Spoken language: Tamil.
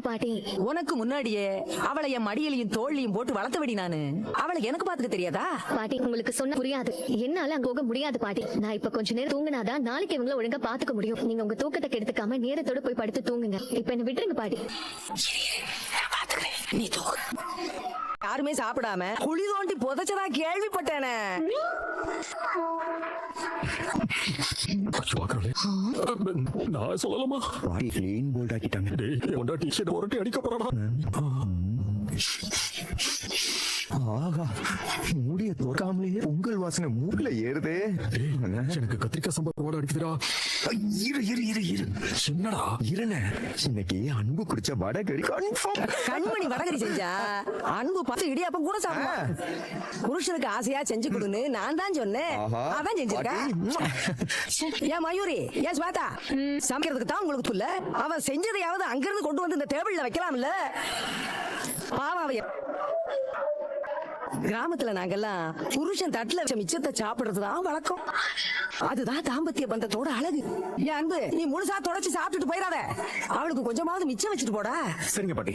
பாட்டி. உனக்கு முன்னாடியே அவளை என் மடியிலையும் தோல்லையும் போட்டு வளர்த்தபடி நானு. அவளை எனக்கு பாத்துக்க தெரியாதா? பாட்டி உங்களுக்கு சொன்ன புரியாது. என்னால அங்க போக முடியாது பாட்டி. நான் இப்ப கொஞ்ச நேரம் தூங்கினாதான் நாளைக்கு இவங்கள ஒழுங்கா பாத்துக்க முடியும். நீங்க உங்க தூக்கத்தை கெடுத்துக்காம நேரத்தோட போய் படுத்து தூங்குங்க. இப்ப என்ன விட்டுருங்க பாட்டி. நீ தூக்கு. யாருமே சாப்பிடாம குழி தோண்டி புதைச்சதா கேள்விப்பட்டேனே. நான் சொல்லலாமா? கிளீன் போல்ட் ஆக்கிட்டாங்க. டிஷர்ட் ஒரட்டி அடிக்க போறாடா. ஆகா, மூடிய தோற்காமலேயே பொங்கல் வாசனை மூக்குல ஏறுதே. எனக்கு கத்திரிக்காய் சம்பா வாட அடிக்குதுடா. இரு இரு இரு இரு. என்னடா இருனே, இன்னைக்கு அன்பு குடிச்ச வடகறி கன்ஃபார்ம். கண்மணி வடகரி செஞ்சா அன்பு பார்த்து இடியாப்பம் கூட சாப்பிடுவான். புருஷனுக்கு ஆசையா செஞ்சு கொடுன்னு நான் தான் சொன்னேன். அதான் செஞ்சிருக்கேன். ஏன் மயூரி, ஏன் ஸ்வேதா, சமைக்கிறதுக்கு தான் உங்களுக்கு புள்ள. அவன் செஞ்சதையாவது அங்கிருந்து கொண்டு வந்து இந்த டேபிள்ல வைக்கலாம்ல. பாவாவைய கிராமத்துல நாங்கெல்லாம் புருஷன் தட்டுல வச்ச மிச்சத்தை சாப்பிடுறதுதான் வழக்கம். அதுதான் தாம்பத்திய பந்தத்தோட அழகு. என் அன்பு, நீ முழுசா தொடச்சு சாப்பிட்டுட்டு போயிடாத. அவளுக்கு கொஞ்சமாவது மிச்சம் வச்சுட்டு போடா. சரிங்க பாட்டி.